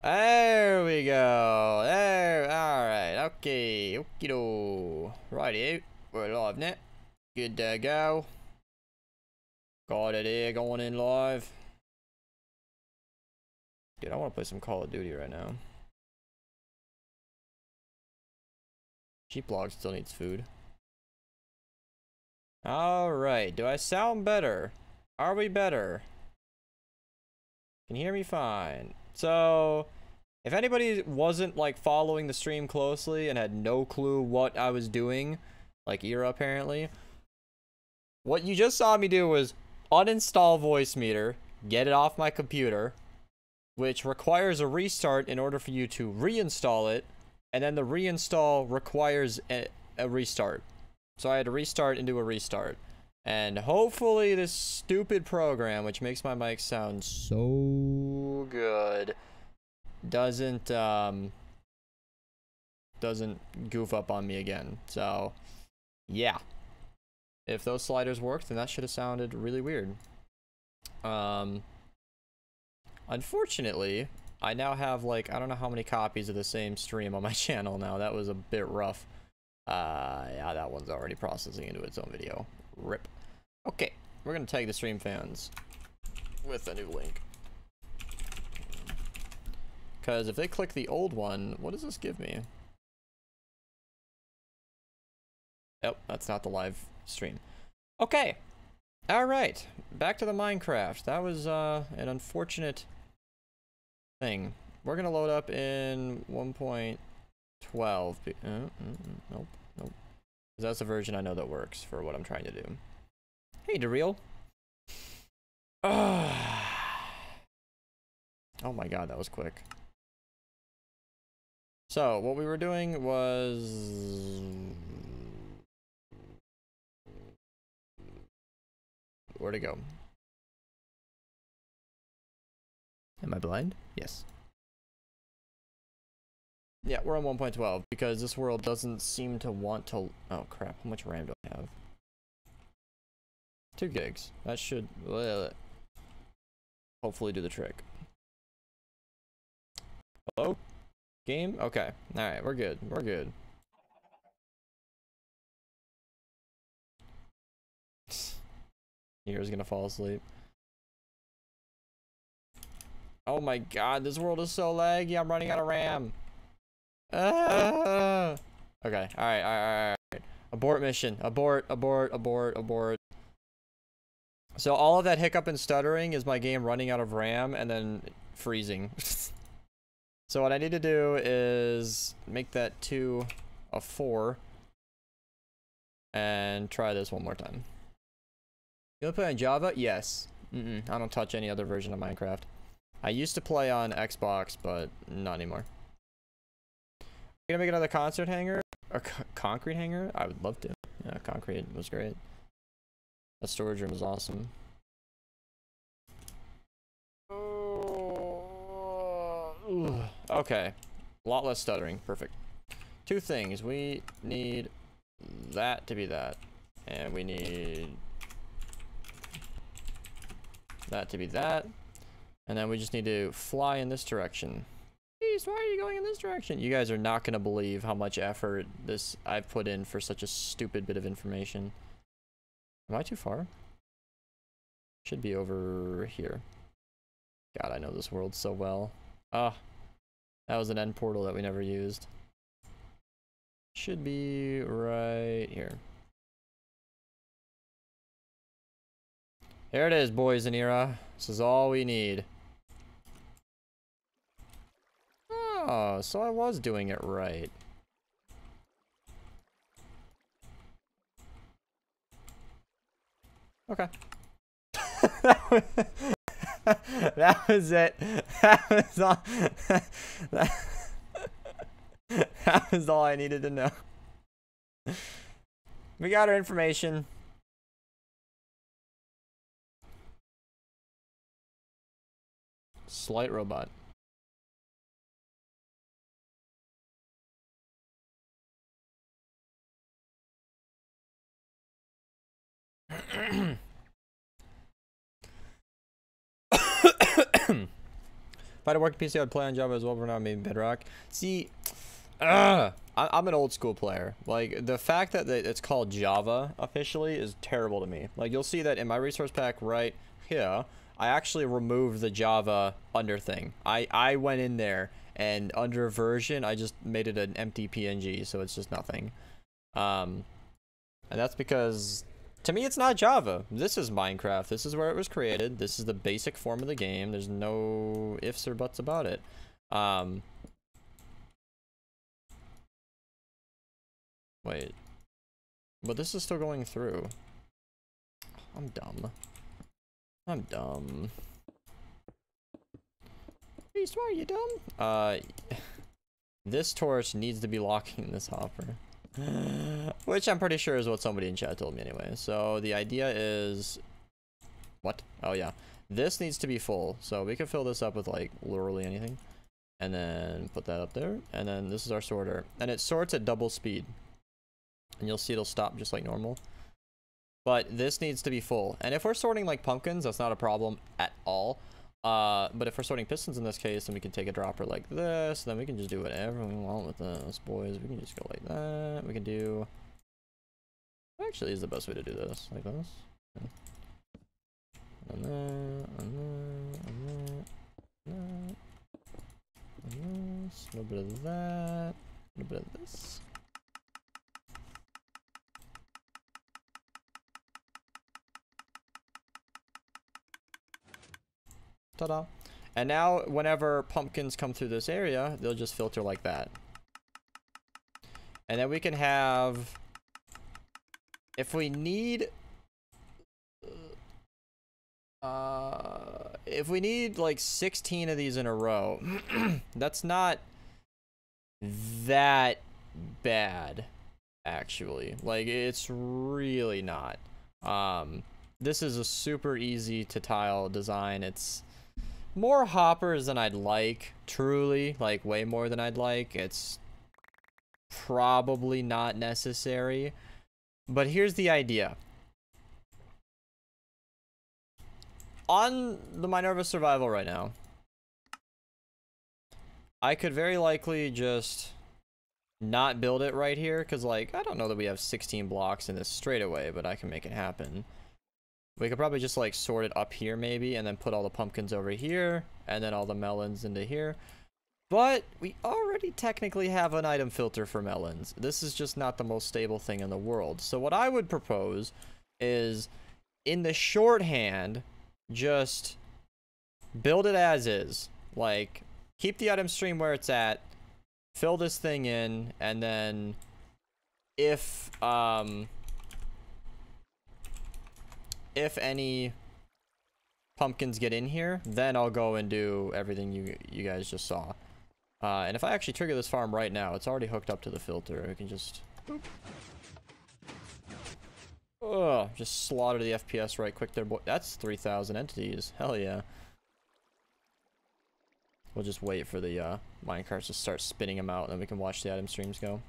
There we go. There. All right. Okay. Okie do. Righty. We're live now. Good to go. Got it here going in live. Dude, I want to play some Call of Duty right now. Sheeplog still needs food. All right. Do I sound better? Are we better? Can you hear me fine? So, if anybody wasn't like following the stream closely and had no clue what I was doing, like Ira apparently, what you just saw me do was uninstall Voicemeeter, get it off my computer, which requires a restart in order for you to reinstall it, and then the reinstall requires a restart. So I had to restart and do a restart. And hopefully this stupid program, which makes my mic sound so good, doesn't goof up on me again. So yeah, if those sliders worked, then that should have sounded really weird. Unfortunately, I now have like I don't know how many copies of the same stream on my channel now. That was a bit rough. Yeah, that one's already processing into its own video. Rip. Okay, we're gonna tag the stream fans with a new link. Because if they click the old one, what does this give me? Yep, that's not the live stream. Okay. Alright. Back to the Minecraft. That was an unfortunate thing. We're gonna load up in 1.12. Nope. Nope. That's the version I know that works for what I'm trying to do. Hey, DeReal. Oh my god, that was quick. So, what we were doing was... Where'd it go? Am I blind? Yes. Yeah, we're on 1.12 because this world doesn't seem to want to... Oh crap, how much RAM do I have? 2 gigs. That should hopefully do the trick. Hello? Game? Okay. Alright, we're good. We're good. Here's gonna fall asleep. Oh my god, this world is so laggy. I'm running out of RAM. Okay, alright. Abort mission. Abort. So all of that hiccup and stuttering is my game running out of RAM and then freezing. So what I need to do is make that 2 a 4 and try this one more time. You wanna play on Java? Yes. I don't touch any other version of Minecraft. I used to play on Xbox, but not anymore. You gonna make another concert hangar? Or concrete hangar? I would love to. Yeah, concrete was great. The storage room was awesome. Okay. A lot less stuttering. Perfect. 2 things. We need that to be that. And we need that to be that. And then we just need to fly in this direction. Jeez, why are you going in this direction? You guys are not going to believe how much effort I've put in for such a stupid bit of information. Am I too far? Should be over here. God, I know this world so well. Ah, that was an end portal that we never used. Should be right here. There it is, boys and Era. This is all we need. Oh, so I was doing it right. Okay. That was it. That was all. That was all I needed to know. We got our information. Slight robot. If I had a working PC, I'd play on Java as well, but now maybe Bedrock. See, I'm an old school player. Like, the fact that it's called Java officially is terrible to me. Like, you'll see that in my resource pack right here, I actually removed the Java under thing. I went in there and under version, I just made it an empty PNG, so it's just nothing. And that's because, to me, it's not Java. This is Minecraft. This is where it was created. This is the basic form of the game. There's no ifs or buts about it. Wait. But this is still going through. I'm dumb. I'm dumb. Beast, why are you dumb? This torch needs to be locking this hopper. Which I'm pretty sure is what somebody in chat told me anyway. So the idea is... What? Oh yeah. This needs to be full. So we can fill this up with like literally anything. And then put that up there. And then this is our sorter. And it sorts at double speed. And you'll see it'll stop just like normal. But this needs to be full. And if we're sorting like pumpkins, that's not a problem at all. But if we're sorting pistons in this case, then we can take a dropper like this. Then we can just do whatever we want with this, boys. We can just go like that. We can do... Actually, is the best way to do this. Like this. And that, and that, and that, and that. And this. A little bit of that. A little bit of this. Ta-da. And now whenever pumpkins come through this area, they'll just filter like that. And then we can have, if we need like 16 of these in a row, that's not that bad actually. Like, it's really not. This is a super easy to tile design. It's more hoppers than I'd like, truly, like way more than I'd like. It's probably not necessary, but here's the idea. On the Minerva survival right now, I could very likely just not build it right here, because like, I don't know that we have 16 blocks in this straightaway, but I can make it happen. We could probably just like sort it up here maybe, and then put all the pumpkins over here, and then all the melons into here. But we already technically have an item filter for melons. This is just not the most stable thing in the world. So what I would propose is, in the shorthand, just build it as is. Like, keep the item stream where it's at, fill this thing in, and then if any pumpkins get in here, then I'll go and do everything you guys just saw. And if I actually trigger this farm right now, it's already hooked up to the filter. I can just... just slaughter the FPS right quick there, boy. That's 3,000 entities. Hell yeah. We'll just wait for the minecarts to start spinning them out, and then we can watch the item streams go.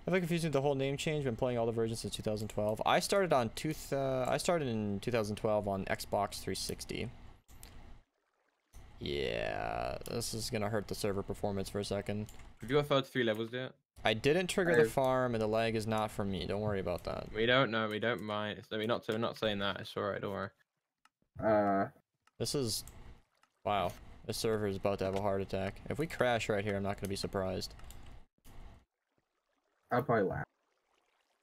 If I confused with the whole name change, been playing all the versions since 2012. I started in 2012 on Xbox 360. Yeah, this is gonna hurt the server performance for a second. Have you got 33 levels yet? I didn't trigger the farm, and the lag is not from me. Don't worry about that. We don't know. We don't mind. We're not saying that. It's alright. Don't worry. This is... Wow. This server is about to have a heart attack. If we crash right here, I'm not gonna be surprised. I'll probably laugh.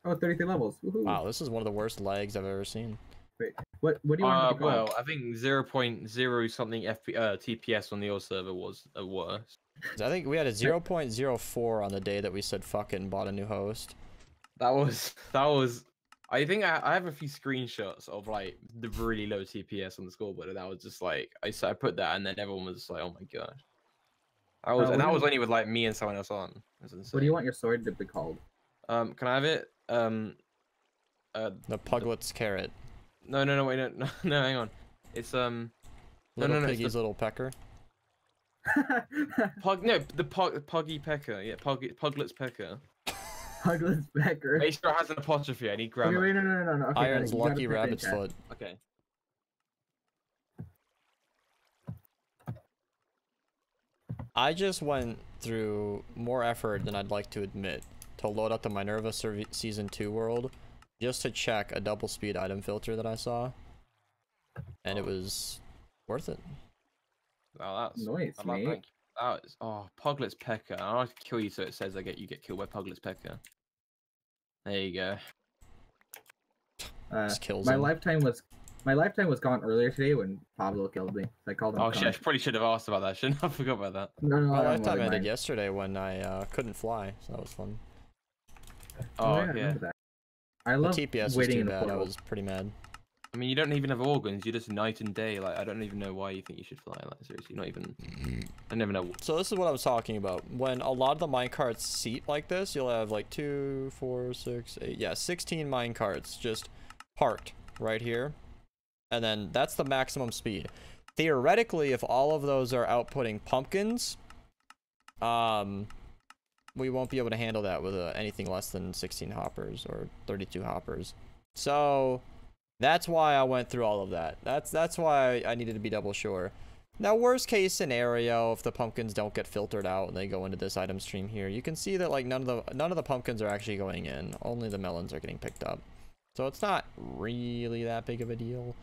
Oh, 33 levels. Wow, this is one of the worst lags I've ever seen. Wait, what do you want? Well, I think 0.0 something TPS on the old server was worse. I think we had a 0.04 on the day that we said fuck it and bought a new host. That was. I think I have a few screenshots of like the really low TPS on the scoreboard. And that was just like I put that, and then everyone was just like, "Oh my god." And that was only with like me and someone else on. What do you want your sword to be called? Can I have it? The Puglet's carrot. No, wait, no, hang on. It's Little Piggy's little pecker. Puggy pecker. Yeah, Puglet's pecker. Puglet's pecker. Make sure it has an apostrophe. I need grammar. Wait, no. Okay, Iron's lucky rabbit's foot. Okay. I just went through more effort than I'd like to admit to load up the Minerva Season 2 world just to check a double speed item filter that I saw. And it was worth it. Oh, that's Nice, I love mate. that. That is, oh, Puglet's Pecker. I like to kill you so it says you get killed by Puglet's Pecker. There you go. Just kills my him. lifetime was gone earlier today when Pablo killed me. So I called him. Oh shit! I probably should have asked about that. Shouldn't I? Forgot about that. No, My I lifetime don't ended mind. yesterday when I couldn't fly, so that was fun. Oh I yeah. remember that. I The love TPS was waiting too in the bad. I portal. was pretty mad. I mean, you don't even have organs. You're just night and day. Like, I don't even know why you think you should fly. Like, seriously, not even. I never know. So this is what I was talking about. When a lot of the minecarts seat like this, you'll have like 2, 4, 6, 8, yeah, 16 minecarts just parked right here. And then that's the maximum speed. Theoretically, if all of those are outputting pumpkins, we won't be able to handle that with anything less than 16 hoppers or 32 hoppers. So that's why I went through all of that. That's why I needed to be double sure. Now, worst case scenario, if the pumpkins don't get filtered out and they go into this item stream here, you can see that like none of the pumpkins are actually going in. Only the melons are getting picked up. So it's not really that big of a deal.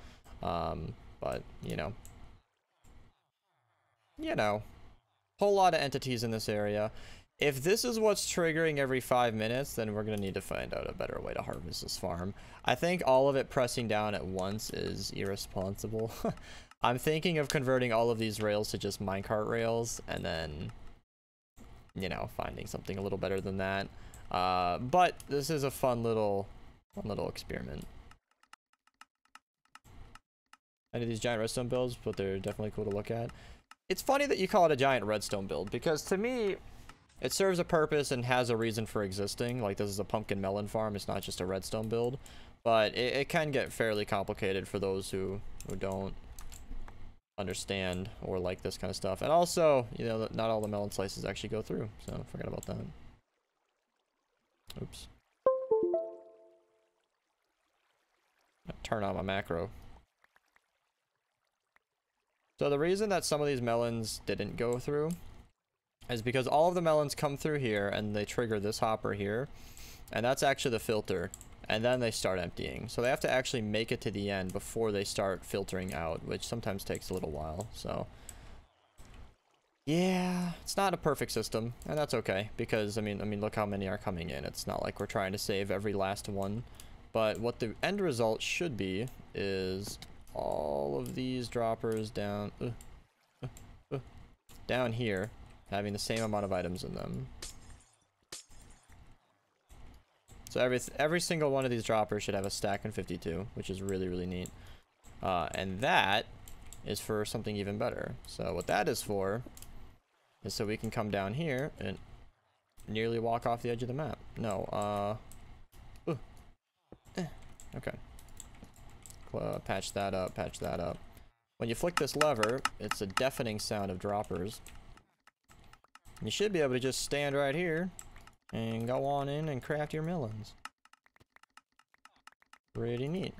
But you know, whole lot of entities in this area. If this is what's triggering every 5 minutes, then we're gonna need to find out a better way to harvest this farm. I think all of it pressing down at once is irresponsible. I'm thinking of converting all of these rails to just minecart rails, and then, you know, finding something a little better than that. But this is a fun little experiment. I do these giant redstone builds, but they're definitely cool to look at. It's funny that you call it a giant redstone build, because to me, it serves a purpose and has a reason for existing. Like, this is a pumpkin melon farm, it's not just a redstone build. But it can get fairly complicated for those who don't understand or like this kind of stuff. And also, you know, not all the melon slices actually go through, so forget about that. Oops. Turn on my macro. So the reason that some of these melons didn't go through is because all of the melons come through here and they trigger this hopper here, and that's actually the filter, and then they start emptying. So they have to actually make it to the end before they start filtering out, which sometimes takes a little while. So yeah, it's not a perfect system, and that's okay, because I mean look how many are coming in. It's not like we're trying to save every last one, but what the end result should be is all of these droppers down down here having the same amount of items in them. So every single one of these droppers should have a stack and 52, which is really, really neat. And that is for something even better. So what that is for is so we can come down here and nearly walk off the edge of the map. No, okay. Patch that up, patch that up. When you flick this lever, it's a deafening sound of droppers. You should be able to just stand right here and go on in and craft your melons. Pretty neat.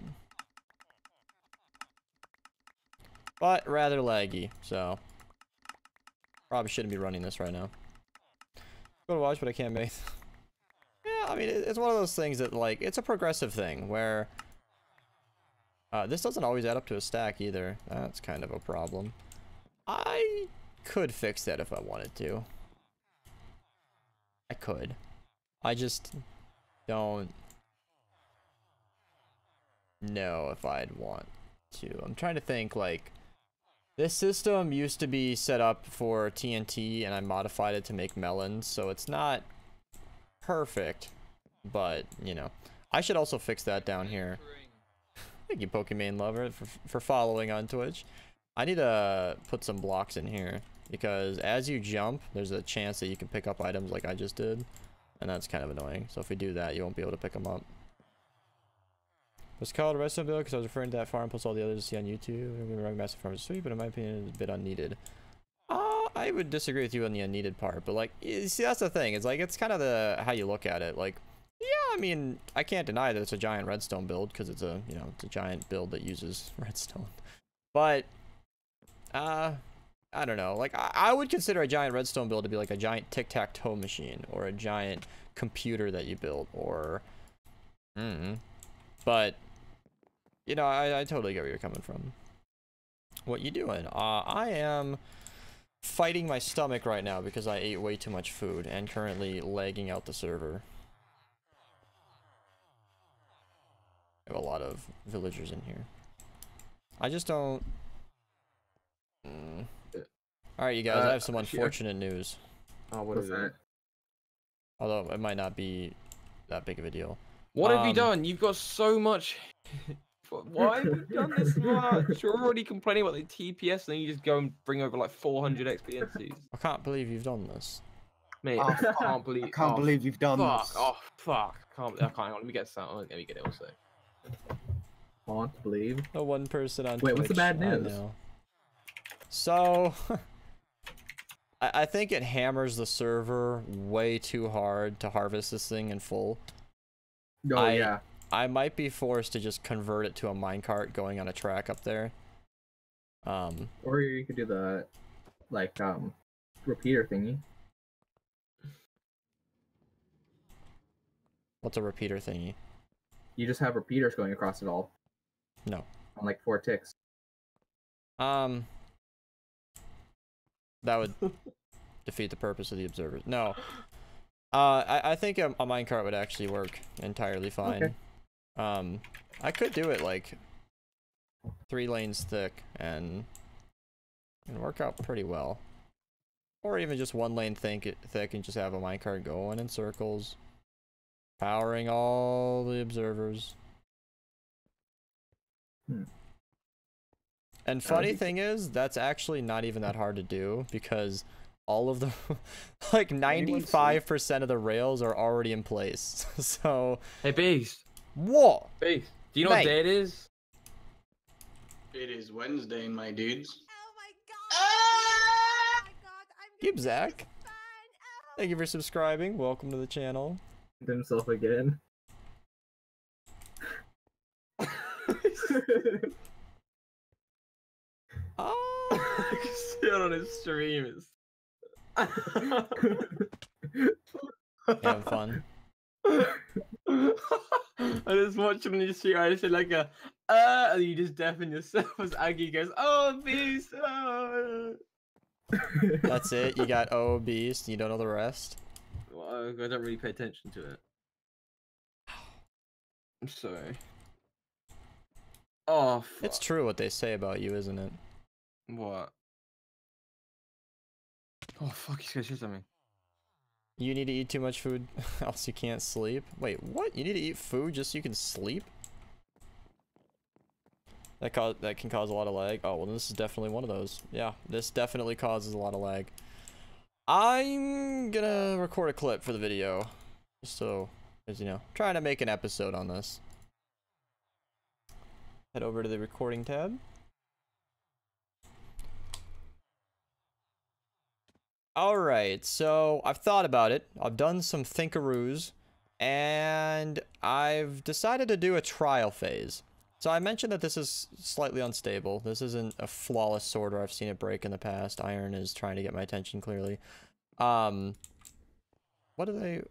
But rather laggy, so probably shouldn't be running this right now. Go to watch, but I can't make. Yeah, I mean, it's one of those things that, like, it's a progressive thing where this doesn't always add up to a stack either. That's kind of a problem. I could fix that if I wanted to. I could. I just don't know if I'd want to. I'm trying to think, like, this system used to be set up for TNT and I modified it to make melons, so it's not perfect, but, you know. I should also fix that down here. Thank you, Pokemon Lover, for following on Twitch. I need to put some blocks in here, because as you jump, there's a chance that you can pick up items like I just did, and that's kind of annoying. So if we do that, you won't be able to pick them up. It's called a redstone build because I was referring to that farm plus all the others to see on YouTube. Rug massive farm is sweet, but in my opinion, it's a bit unneeded. I would disagree with you on the unneeded part, but like, you see, that's the thing. It's like, it's kind of how you look at it. Like, yeah, I mean, I can't deny that it's a giant redstone build because it's a, you know, it's a giant build that uses redstone. But I I don't know. Like, I would consider a giant redstone build to be like a giant tic-tac-toe machine or a giant computer that you built or... But, you know, I totally get where you're coming from. What you doing? I am fighting my stomach right now because I ate way too much food and currently lagging out the server. I have a lot of villagers in here. I just don't... Alright, you guys, I have some unfortunate news. Oh, what is that? Although, it might not be that big of a deal. What have you done? You've got so much... Why have you done this much? You're already complaining about the TPS, and then you just go and bring over like 400 XPNCs. I can't believe you've done this. Mate, Oh, I can't believe you've done fuck. this. Oh, fuck. I can't. Let me get that. Let me get it also. Can't believe. The one person on Wait, Twitch, what's the bad I news? know. So... I think it hammers the server way too hard to harvest this thing in full. Oh, yeah. I might be forced to just convert it to a minecart going on a track up there. Or you could do the, like, repeater thingy. What's a repeater thingy? You just have repeaters going across it all. No. On, like, 4 ticks. That would defeat the purpose of the observers. No. I think a minecart would actually work entirely fine. Okay. I could do it like 3 lanes thick and work out pretty well. Or even just 1 lane thick and just have a minecart going in circles. Powering all the observers. And funny thing is, that's actually not even that hard to do because all of the, like 95% of the rails are already in place. So. Hey, Beast. What? Beast. Do you know what day it is? It is Wednesday, my dudes. Oh my god! Oh my god! Keep Zach. Thank you for subscribing. Welcome to the channel. Himself again. Oh, see it on his stream. Having fun. I just watched him on your stream. I just said like and you just deafen yourself as Aggie goes, oh, beast. Oh. That's it. You got beast. You don't know the rest. Well, I don't really pay attention to it. I'm sorry. Oh, fuck. It's true what they say about you, isn't it? What? Oh, fuck, he's gonna shoot something. You need to eat too much food, else you can't sleep. Wait, what? You need to eat food just so you can sleep? That can cause a lot of lag. Oh, well, this is definitely one of those. Yeah, this definitely causes a lot of lag. I'm gonna record a clip for the video. Just so, as you know, trying to make an episode on this. Head over to the recording tab. Alright, so I've thought about it. I've done some thinkaroos. And I've decided to do a trial phase. So I mentioned that this is slightly unstable. This isn't a flawless sorter. I've seen it break in the past. Iron is trying to get my attention clearly. What do they...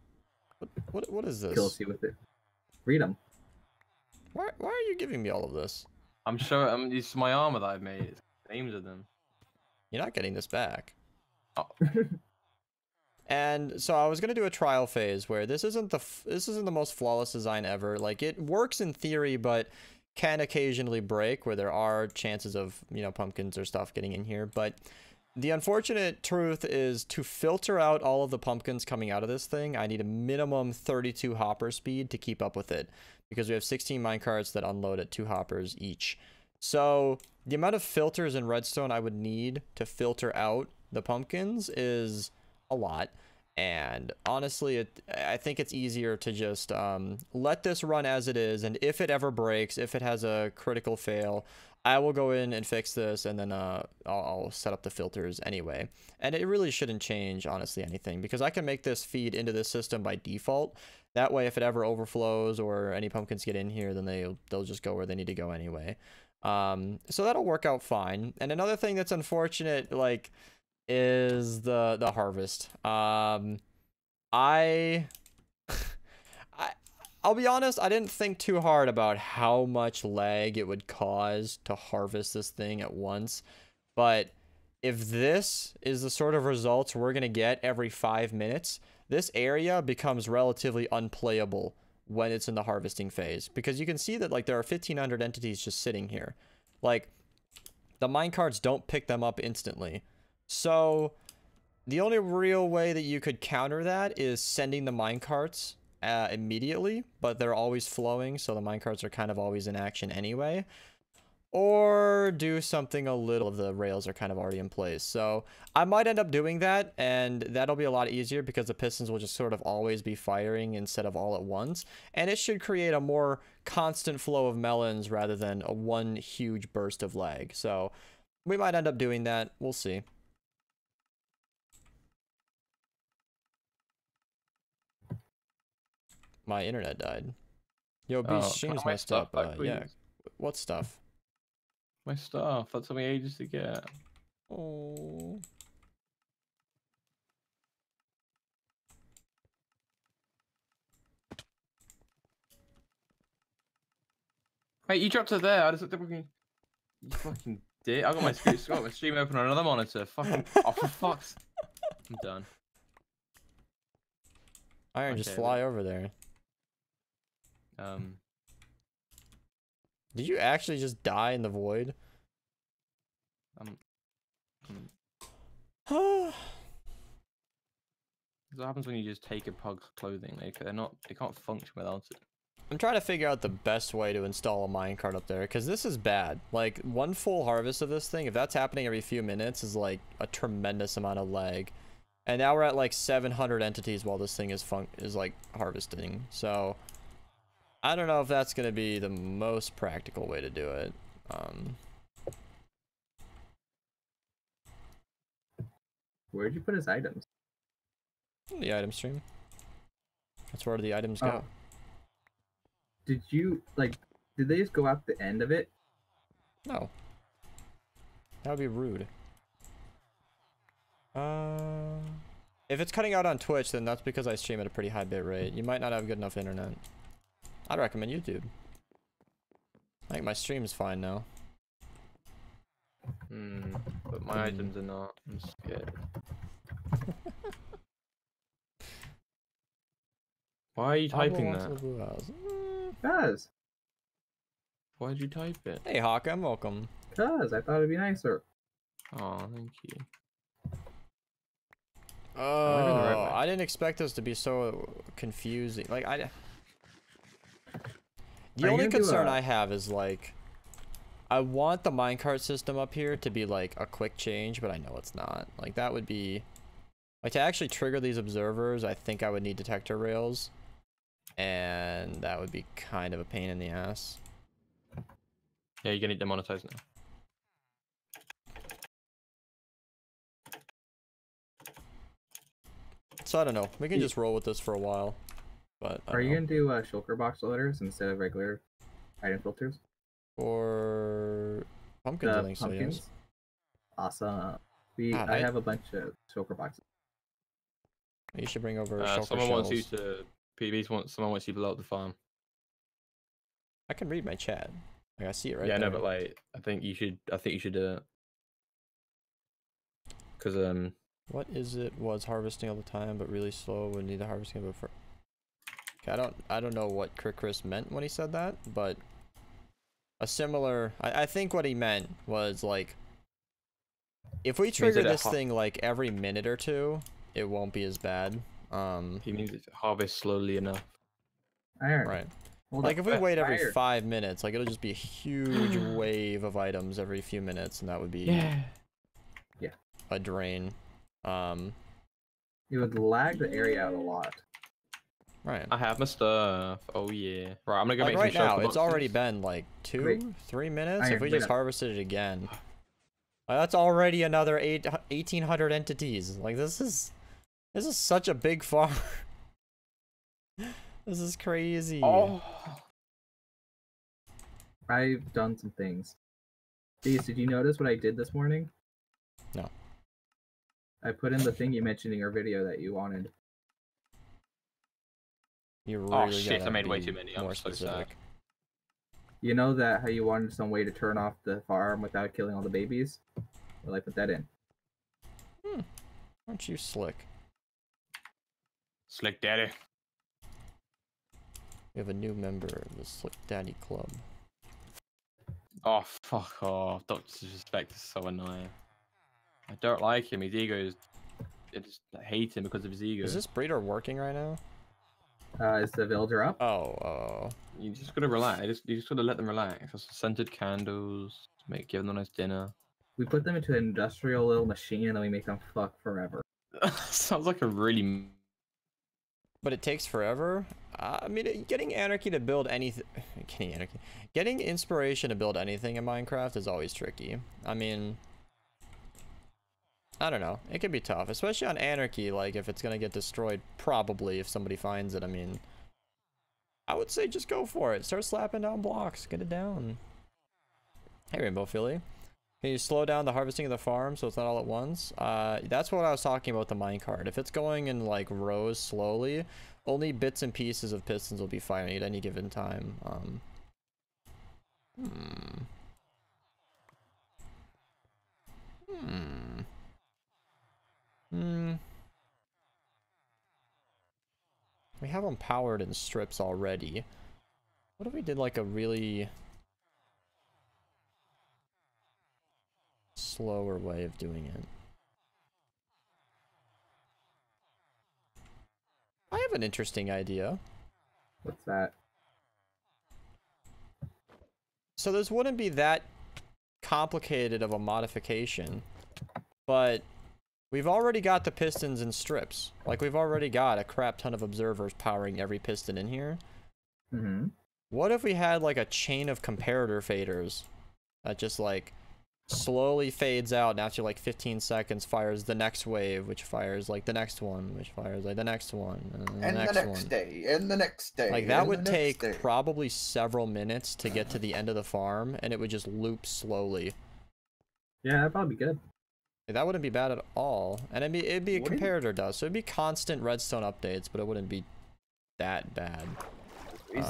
What is this? Kills you with it. Read them. Why are you giving me all of this? I'm sure it's my armor that I've made. It's names of them. You're not getting this back. Oh. And so I was gonna do a trial phase where this isn't the most flawless design ever. Like, it works in theory, but can occasionally break where there are chances of, you know, pumpkins or stuff getting in here. But the unfortunate truth is, to filter out all of the pumpkins coming out of this thing, I need a minimum 32 hopper speed to keep up with it, because we have 16 minecarts that unload at 2 hoppers each. So the amount of filters in redstone I would need to filter out the pumpkins is a lot. And honestly, I think it's easier to just let this run as it is, and if it ever breaks, if it has a critical fail, I will go in and fix this, and then I'll set up the filters anyway. And it really shouldn't change, honestly, anything, because I can make this feed into this system by default. That way, if it ever overflows or any pumpkins get in here, then they'll just go where they need to go anyway. So that'll work out fine. And another thing that's unfortunate, like, is the harvest. I'll be honest, I didn't think too hard about how much lag it would cause to harvest this thing at once. But if this is the sort of results we're going to get every 5 minutes, this area becomes relatively unplayable when it's in the harvesting phase. Because you can see that, like, there are 1,500 entities just sitting here. Like, the minecarts don't pick them up instantly. So the only real way that you could counter that is sending the minecarts immediately, but they're always flowing, so the minecarts are kind of always in action anyway. Or do something a little, the rails are kind of already in place. So I might end up doing that, and that'll be a lot easier because the pistons will just sort of always be firing instead of all at once. And it should create a more constant flow of melons rather than a one huge burst of lag. So we might end up doing that. We'll see. My internet died. Yo, Beast stream's messed up. Yeah. What stuff? My stuff. That took me ages to get. Oh. Wait, you dropped it there. I just looked at fucking. You fucking dick. I got my stream open on another monitor. Fucking. Oh, for fuck's. I'm done. Iron, just fly over there. Did you actually just die in the void? What happens when you just take a pug's clothing? Like they can't function without it. I'm trying to figure out the best way to install a minecart up there, because this is bad. Like, one full harvest of this thing, if that's happening every few minutes, is like a tremendous amount of lag. And now we're at like 700 entities while this thing is like harvesting. So I don't know if that's going to be the most practical way to do it. Where'd you put his items? The item stream. That's where the items go. Did you, like, did they just go out the end of it? No. That would be rude. If it's cutting out on Twitch, then that's because I stream at a pretty high bit rate. You might not have good enough internet. I'd recommend YouTube. I think my stream's fine now. But my items are not. I'm scared. Why are you typing that? Cause. Why'd you type it? Hey Hawk, I'm welcome. Cause I thought it'd be nicer. Oh, thank you. Oh, I didn't expect this to be so confusing. Like, the only concern I have is, like, I want the minecart system up here to be, like, a quick change, but I know it's not. Like, that would be... Like, to actually trigger these observers, I think I would need detector rails. And that would be kind of a pain in the ass. Yeah, you're gonna need to monetize now. So I don't know. We can just roll with this for a while. But are you gonna do shulker box loaders instead of regular item filters? Or pumpkins, I think so, yes. Awesome. I have a bunch of shulker boxes. You should bring over shulker someone shells. wants you to someone wants you to blow up the farm. I can read my chat. Like, I see it right there. there. No, but like I think you should do it. Cause what is it? Was harvesting all the time, but really slow when need the harvesting before. Okay, I don't know what Chris meant when he said that, but a similar. I think what he meant was, like, if we trigger this thing like every minute or two, it won't be as bad. He means it harvest slowly enough. Right. Well, like, if we wait every 5 minutes, like, it'll just be a huge wave of items every few minutes, and that would be a drain. It would lag the area out a lot. Right. I have my stuff. Oh yeah. Right, I'm gonna go like make right some now. boxes. It's already been like 3 minutes. If we just harvested it again, that's already another 1,800 entities. Like, this is such a big farm. This is crazy. Oh. I've done some things. Beast, did you notice what I did this morning? No. I put in the thing you mentioned in your video that you wanted. You really Oh shit! gotta I made way be too many. more I'm so sad. specific. You know that how you wanted some way to turn off the farm without killing all the babies? Well, I put that in. Aren't you slick? Slick Daddy. We have a new member of the Slick Daddy Club. Oh fuck off! Dr. Disrespect is so annoying. I don't like him. His ego is. I just hate him because of his ego. Is this breeder working right now? Is the villager up? Oh, You just gotta relax. You just gotta let them relax. Just scented candles. Give them a nice dinner. We put them into an industrial little machine and then we make them fuck forever. Sounds like a really. but it takes forever. I mean, getting anarchy to build anything, getting inspiration to build anything in Minecraft is always tricky. I mean, I don't know. It can be tough, especially on anarchy. Like if it's gonna get destroyed, probably if somebody finds it. I mean, I would say just go for it. Start slapping down blocks. Get it down. Hey, Rainbow Philly. Can you slow down the harvesting of the farm so it's not all at once? That's what I was talking about the minecart. If it's going in like rows slowly, only bits and pieces of pistons will be firing at any given time. We have them powered in strips already. What if we did like a really slower way of doing it? I have an interesting idea. What's that? So this wouldn't be that complicated of a modification, but we've already got the pistons in strips. Like we've already got a crap ton of observers powering every piston in here. Mm-hmm. What if we had like a chain of comparator faders that just like slowly fades out and after like 15 seconds fires the next wave, which fires like the next one, which fires like the next one, and the next day, and the next day. Like that would take probably several minutes to get to the end of the farm, and it would just loop slowly. Yeah, that'd probably be good. That wouldn't be bad at all, and it'd be a comparator dust, so it'd be constant redstone updates, but it wouldn't be that bad.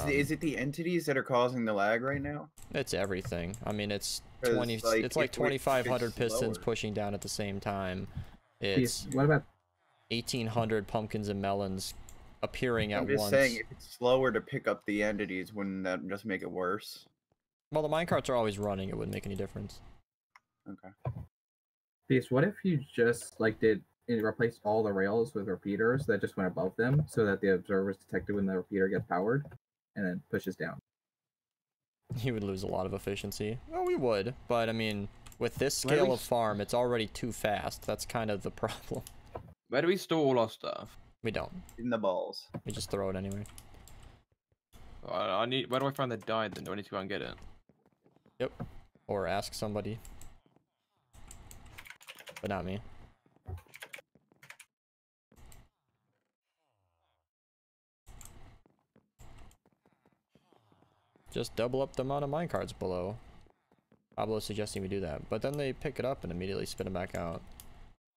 Is it the entities that are causing the lag right now? It's everything. I mean, it's Like, like 2,500 it's pistons slower. pushing down at the same time. It's What about 1,800 pumpkins and melons appearing at I'm just once. saying, if it's slower to pick up the entities, wouldn't that just make it worse? Well, the minecarts are always running. It wouldn't make any difference. Okay. Beast, what if you just like replaced all the rails with repeaters that just went above them so that the observer's detected when the repeater gets powered and then pushes down? You would lose a lot of efficiency. Well, we would, but I mean, with this Where do scale we of farm, it's already too fast. That's kind of the problem. Where do we store all our stuff? We don't. In the balls. We just throw it anyway. I need. Where do I find the dye then? Do I need to go and get it? Yep. Or ask somebody. But not me. Just double up the amount of minecarts below. Pablo's suggesting we do that, but then they pick it up and immediately spit them back out.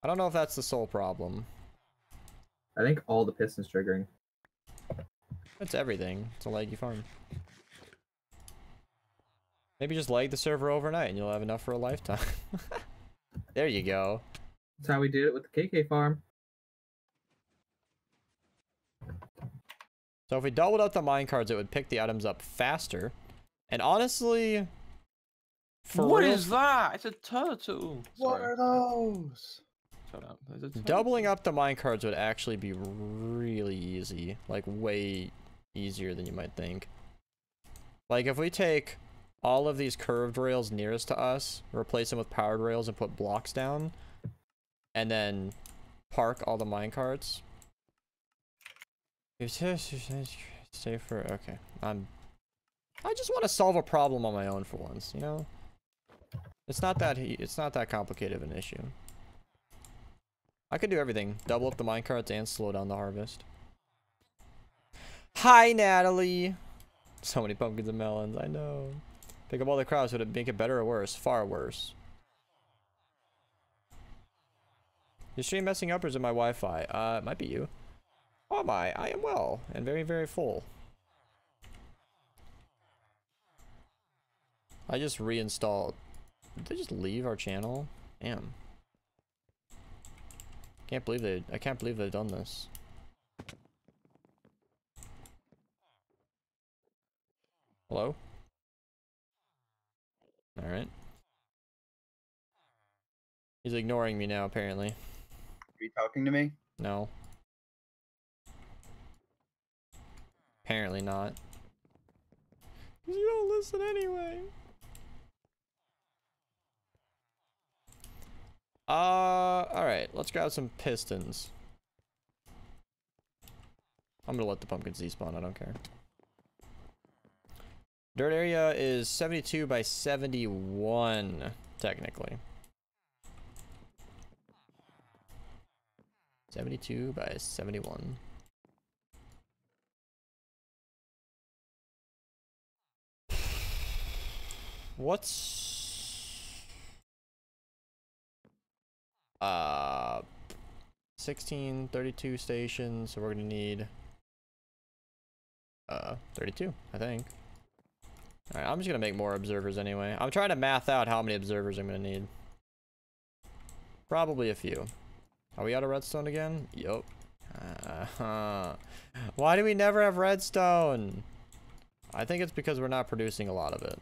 I don't know if that's the sole problem. I think all the pistons triggering. It's everything. It's a laggy farm. Maybe just lag the server overnight and you'll have enough for a lifetime. There you go. That's how we did it with the KK farm. So if we doubled up the minecarts, it would pick the items up faster. And honestly, What real, is that? It's a turtle. What Sorry. are those? Shut up. There's a turtle. doubling up the minecarts would actually be really easy. Like way easier than you might think. Like if we take all of these curved rails nearest to us, replace them with powered rails and put blocks down, and then park all the minecarts. Safer. Okay. I just want to solve a problem on my own for once, you know? It's not that complicated of an issue. I can do everything. Double up the minecarts and slow down the harvest. Hi, Natalie! So many pumpkins and melons, I know. Pick up all the crowds. Would it make it better or worse? Far worse. Your stream messing up or is it my Wi-Fi? It might be you. Oh my, I am well and very, very full. I just reinstalled. Did they just leave our channel? Damn. I can't believe they've done this. Hello? Alright. He's ignoring me now, apparently. Are you talking to me? No. Apparently not. You don't listen anyway. Alright, let's grab some pistons. I'm gonna let the pumpkins despawn, I don't care. Dirt area is 72 by 71, technically. 72 by 71. What's 16, 32 stations, so we're gonna need 32, I think. Alright, I'm just gonna make more observers anyway. I'm trying to math out how many observers I'm gonna need. Probably a few. Are we out of redstone again? Yup. Why do we never have redstone? I think it's because we're not producing a lot of it.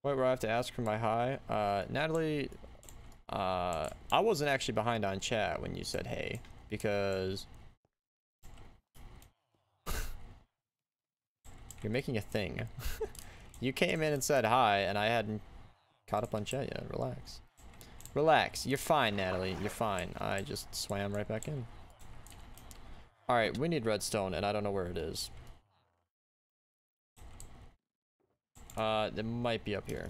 Wait, where I have to ask for my hi? Natalie, I wasn't actually behind on chat when you said hey, because you're making a thing. You came in and said hi, and I hadn't caught up on chat yet. Relax. Relax. You're fine, Natalie. You're fine. I just swam right back in. Alright, we need redstone, and I don't know where it is. It might be up here.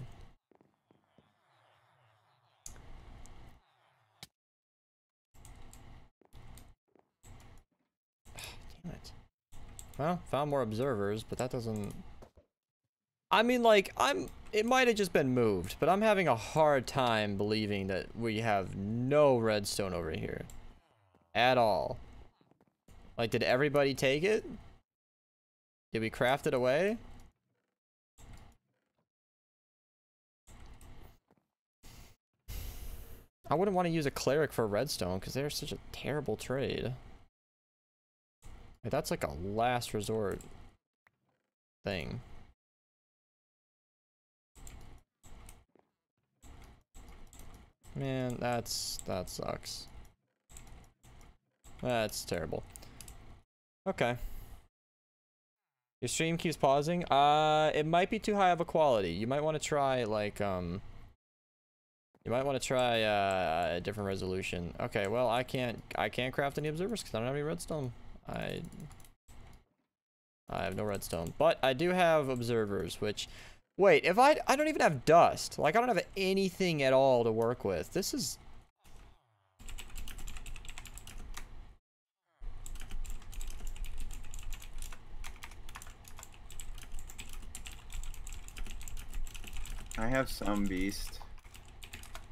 Damn it. Well, found more observers, but that doesn't... I mean, like, it might have just been moved, but I'm having a hard time believing that we have no redstone over here. At all. Like, did everybody take it? Did we craft it away? I wouldn't want to use a cleric for redstone because they're such a terrible trade. Like, that's like a last resort thing. Man, that sucks. That's terrible. Okay. Your stream keeps pausing. It might be too high of a quality. You might want to try like you might want to try a different resolution. Okay, well I can't craft any observers because I don't have any redstone. I have no redstone, but I do have observers. Which, wait, if I don't even have dust. Like I don't have anything at all to work with. This is. I have some beast.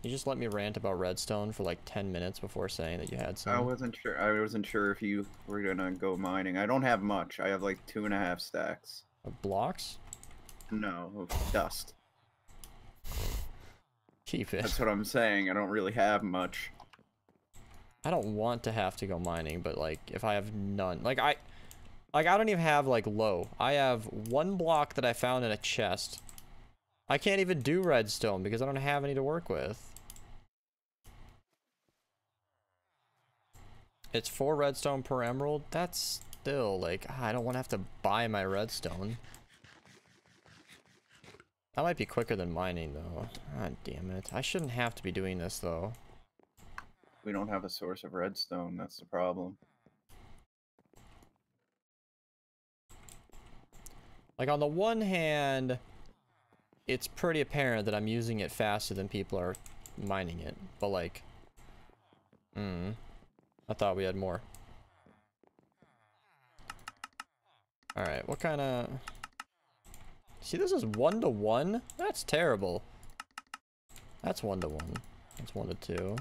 You just let me rant about redstone for like 10 minutes before saying that you had some. I wasn't sure if you were gonna go mining. I don't have much. I have like 2.5 stacks. Of blocks? No, of dust. Keep it. That's what I'm saying. I don't really have much. I don't want to have to go mining, but like if I have none, like I don't even have like low. I have 1 block that I found in a chest. I can't even do redstone because I don't have any to work with. It's 4 redstone per emerald. That's still like, I don't want to have to buy my redstone. That might be quicker than mining though. God damn it. I shouldn't have to be doing this though. We don't have a source of redstone. That's the problem. Like on the one hand, it's pretty apparent that I'm using it faster than people are mining it, but like, I thought we had more. Alright, what kind of... See, this is 1-to-1? That's terrible. That's 1-to-1. That's 1-to-2.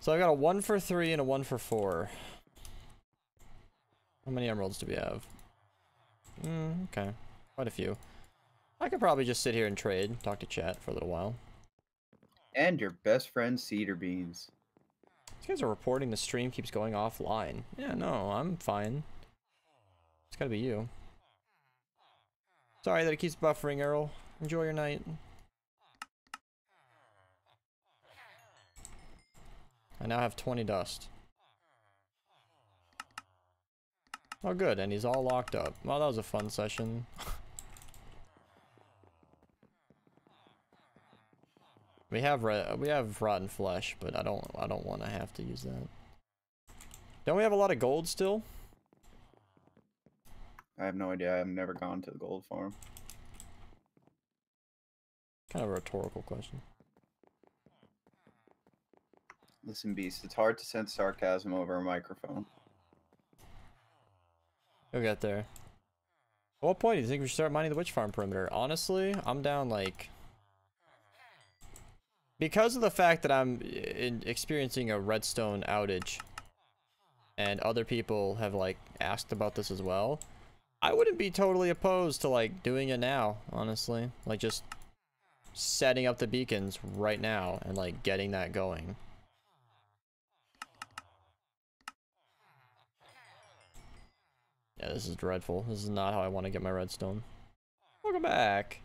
So I got a 1 for 3 and a 1 for 4. How many emeralds do we have? Okay. Quite a few. I could probably just sit here and trade, talk to chat for a little while. And your best friend, Cedar Beans. These guys are reporting the stream keeps going offline. Yeah, no, I'm fine. It's gotta be you. Sorry that it keeps buffering, Earl. Enjoy your night. I now have 20 dust. Oh good, and he's all locked up. Well, that was a fun session. We have rotten flesh, but I don't want to have to use that. Don't we have a lot of gold still? I have no idea. I've never gone to the gold farm. Kind of a rhetorical question. Listen, Beast, it's hard to sense sarcasm over a microphone. You'll get there. At what point do you think we should start mining the witch farm perimeter? Honestly, I'm down like... Because of the fact that I'm experiencing a redstone outage, and other people have like asked about this as well, I wouldn't be totally opposed to like doing it now, honestly. Like just setting up the beacons right now and like getting that going. Yeah, this is dreadful. This is not how I want to get my redstone. Welcome back.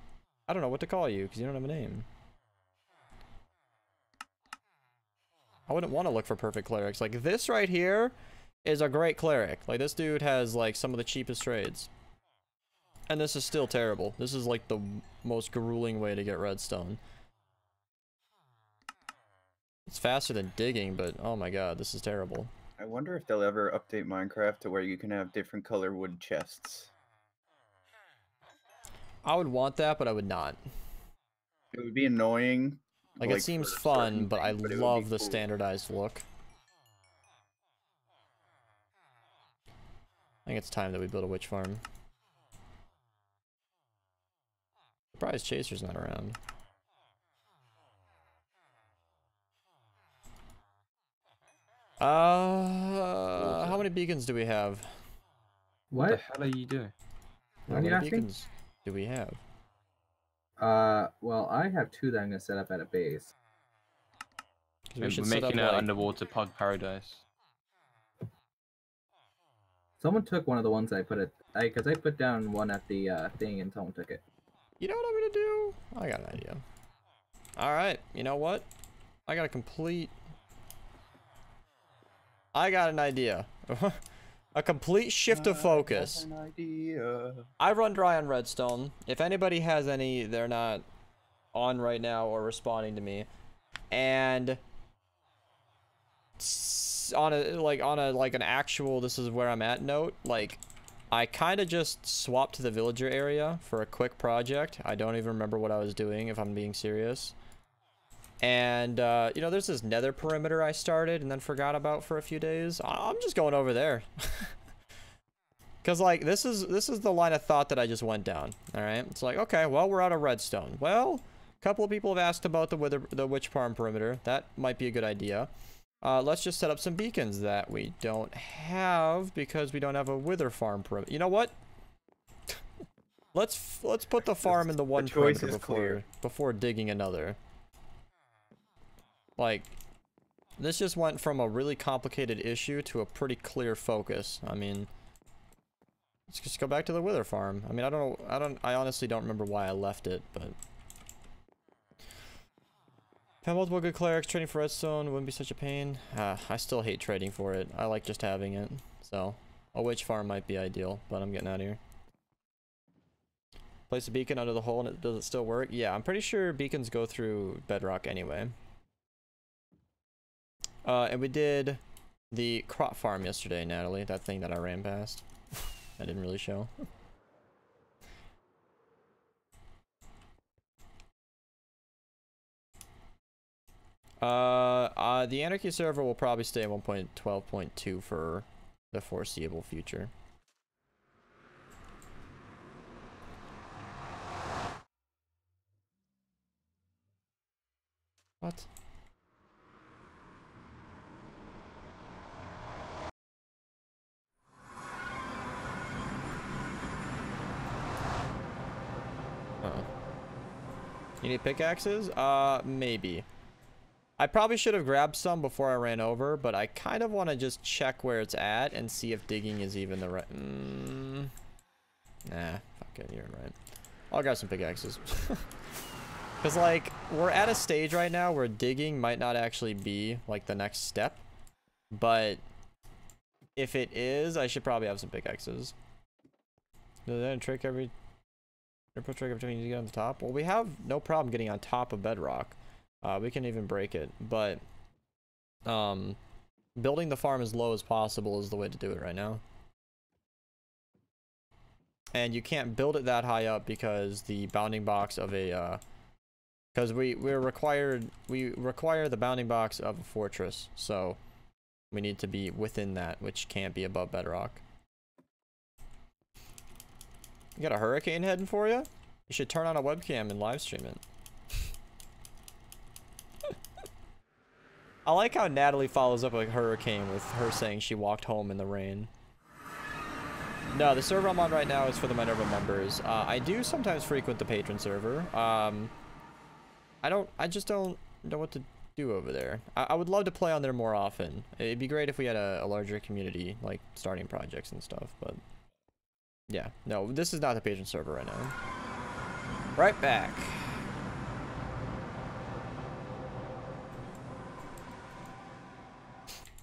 I don't know what to call you because you don't have a name. I wouldn't want to look for perfect clerics. Like this right here is a great cleric. Like this dude has like some of the cheapest trades. And this is still terrible. This is like the most grueling way to get redstone. It's faster than digging, but oh my god, this is terrible. I wonder if they'll ever update Minecraft to where you can have different color wood chests. I would want that, but I would not. It would be annoying. Like it seems fun, but I but love the cool. standardized look. I think it's time that we build a witch farm. Surprised Chaser's not around. How many beacons do we have? What the What? hell are you doing? What How are you many asking? beacons do we have? Well, I have 2 that I'm gonna set up at a base. 'Cause we We're should set up, making an like- underwater pug paradise. Someone took one of the ones I put it, because I put down one at the thing and someone took it. You know what I'm gonna do? I got an idea. Alright, you know what? I got an idea. A complete shift of focus. An idea. I run dry on redstone. If anybody has any, they're not on right now or responding to me. And on an actual this is where I'm at note, like I kind of just swapped to the villager area for a quick project. I don't even remember what I was doing, if I'm being serious. And you know, there's this nether perimeter I started and then forgot about for a few days. I'm just going over there. Cause like this is the line of thought that I just went down. All right, it's like, okay, well, we're out of redstone. Well, a couple of people have asked about the witch farm perimeter. That might be a good idea. Let's just set up some beacons that we don't have because we don't have a wither farm perimeter. You know what? let's put the farm in the one perimeter before digging another. Like, this just went from a really complicated issue to a pretty clear focus. I mean, let's just go back to the wither farm. I mean, I honestly don't remember why I left it, but if I had multiple good clerics, trading for redstone wouldn't be such a pain. I still hate trading for it. I like just having it. So, a witch farm might be ideal, but I'm getting out of here. Place a beacon under the hole and does it still work? Yeah, I'm pretty sure beacons go through bedrock anyway. And we did the crop farm yesterday, Natalie. That thing that I ran past. I didn't really show. the Anarchy server will probably stay at 1.12.2 for the foreseeable future. What? Uh-oh. You need pickaxes? Maybe. I probably should have grabbed some before I ran over, but I kind of want to just check where it's at and see if digging is even the right... Nah, fuck it, you're right. I'll grab some pickaxes. Because, like, we're at a stage right now where digging might not actually be, like, the next step. But if it is, I should probably have some pickaxes. Does that trick every... trick every time you get on the top? Well, we have no problem getting on top of bedrock. We can even break it, but building the farm as low as possible is the way to do it right now. And you can't build it that high up because the bounding box of a because we require the bounding box of a fortress, so we need to be within that, which can't be above bedrock. You got a hurricane heading for you? You should turn on a webcam and live stream it. I like how Natalie follows up a hurricane with her saying she walked home in the rain. No, the server I'm on right now is for the Minerva members. I do sometimes frequent the patron server. I just don't know what to do over there. I would love to play on there more often. It'd be great if we had a larger community, like starting projects and stuff, but yeah. No, this is not the patron server right now. Right back.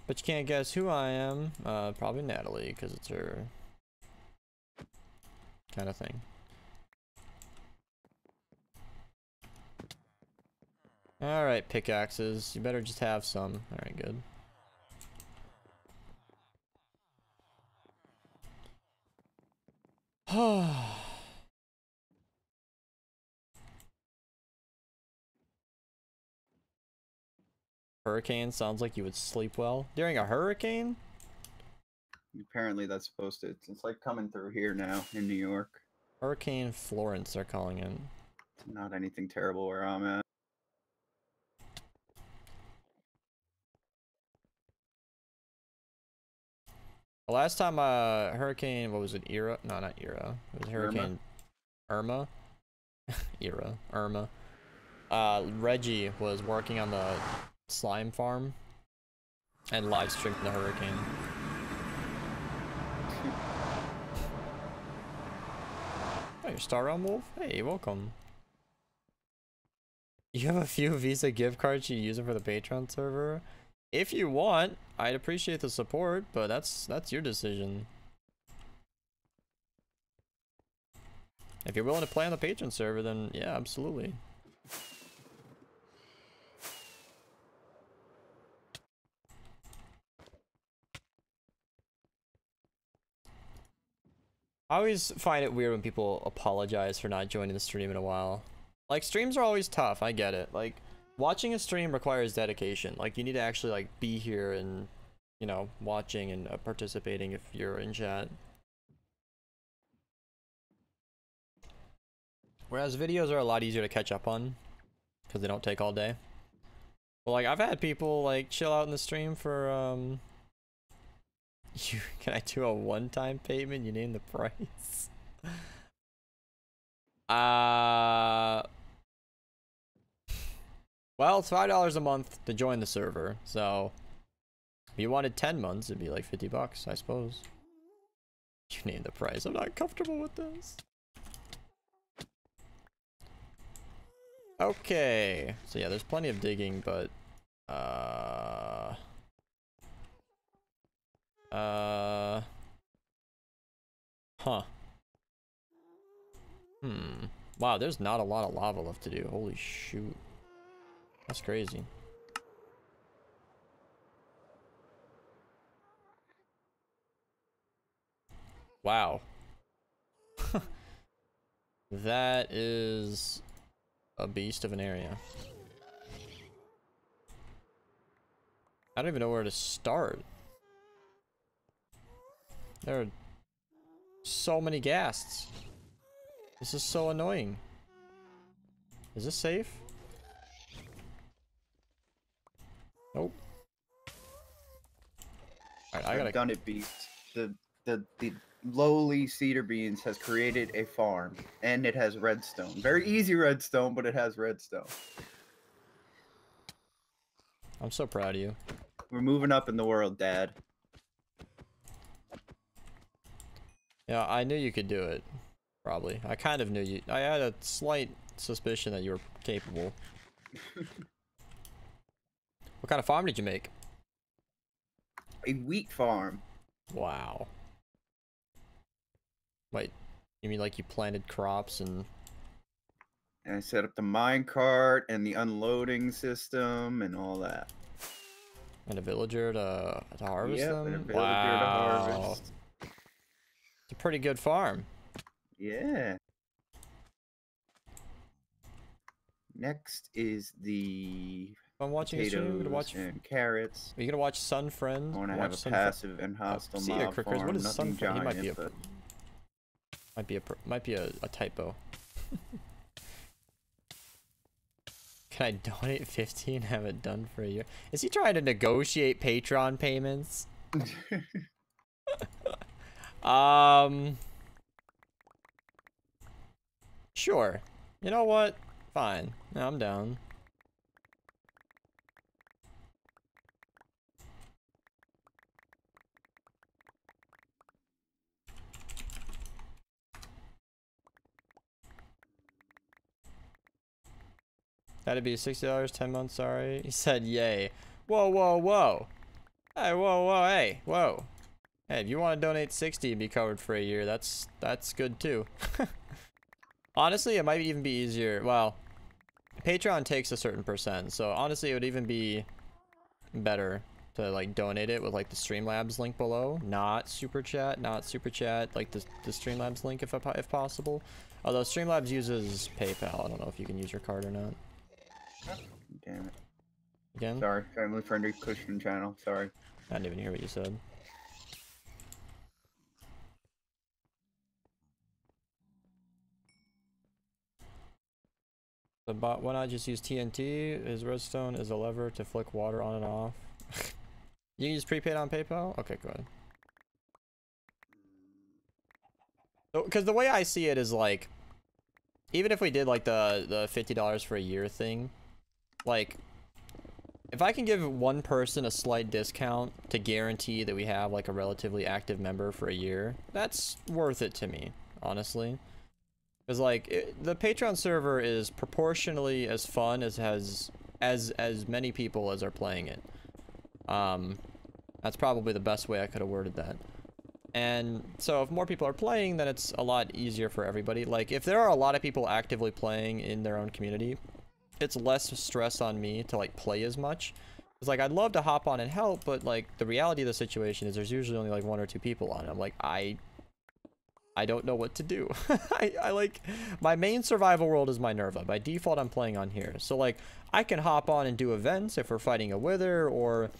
But you can't guess who I am. Probably Natalie, because it's her kind of thing. Alright, pickaxes. You better just have some. Alright, good. Hurricane sounds like you would sleep well during a hurricane. Apparently that's supposed to. It's like coming through here now in New York. Hurricane Florence, they're calling it. Not anything terrible where I'm at. The last time hurricane, what was it, Era? No, not Era. It was Hurricane Irma. Irma. Reggie was working on the slime farm and live streamed the hurricane. Oh, you're Star Realm Wolf? Hey, welcome. You have a few Visa gift cards you use them for the Patreon server? If you want, I'd appreciate the support, but that's your decision. If you're willing to play on the Patreon server, then yeah, absolutely. I always find it weird when people apologize for not joining the stream in a while. Like, streams are always tough, I get it. Like, watching a stream requires dedication. Like, you need to actually, like, be here and, you know, watching and participating if you're in chat. Whereas videos are a lot easier to catch up on, because they don't take all day. But, like, I've had people, like, chill out in the stream for, can I do a one-time payment? You name the price. Well, it's $5 a month to join the server. So, if you wanted 10 months, it'd be like $50, I suppose. You name the price. I'm not comfortable with this. Okay. So yeah, there's plenty of digging, but huh. Wow, there's not a lot of lava left to do. Holy shoot. That's crazy. Wow. That is a beast of an area. I don't even know where to start. There are so many ghasts. This is so annoying. Is this safe? Nope. Alright, I gotta... I've done it, Beast. The lowly Cedar Beans has created a farm, and it has redstone. Very easy redstone, but it has redstone. I'm so proud of you. We're moving up in the world, Dad. Yeah, I knew you could do it. Probably. I kind of knew you. I had a slight suspicion that you were capable. What kind of farm did you make? A wheat farm. Wow. Wait, you mean like you planted crops and... And I set up the minecart and the unloading system and all that. And a villager to harvest Yep, them? and a villager to Wow. harvest. It's a pretty good farm. Yeah. Next is the I'm watching a stream. I'm gonna potatoes watch. and carrots. Are you gonna watch Sun Friend? I want to Watch have a Sun passive and hostile see ya, mob Crickers. farm. What is Nothing Sun Friend? He might be giant, but might be a typo. Can I donate 50 and have it done for a year? Is he trying to negotiate Patreon payments? Sure. You know what? Fine. No, I'm down. That'd be $60, 10 months, sorry. He said yay. Whoa, whoa, whoa. Hey, whoa, whoa, hey, whoa. Hey, if you want to donate 60 and be covered for a year, that's good too. Honestly, it might even be easier. Well, Patreon takes a certain percent, so honestly, it would even be better to like donate it with like the Streamlabs link below, not super chat, like the Streamlabs link if possible. Although Streamlabs uses PayPal, I don't know if you can use your card or not. damn it. Again? Sorry, family friendly Christian channel. Sorry. I didn't even hear what you said. The bot, why not just use TNT? His redstone is a lever to flick water on and off. You can use prepaid on PayPal? Okay, go ahead. Because the way I see it is like, even if we did like the $50 for a year thing, like, if I can give one person a slight discount to guarantee that we have like a relatively active member for a year, that's worth it to me, honestly. Because like the Patreon server is proportionally as fun as many people as are playing it. That's probably the best way I could have worded that. And so if more people are playing, then it's a lot easier for everybody. Like if there are a lot of people actively playing in their own community, it's less stress on me to like play as much. It's like I'd love to hop on and help, but like the reality of the situation is there's usually only like 1 or 2 people on. I'm like, I don't know what to do. I like, my main survival world is Minerva. By default, I'm playing on here. So like, I can hop on and do events if we're fighting a wither or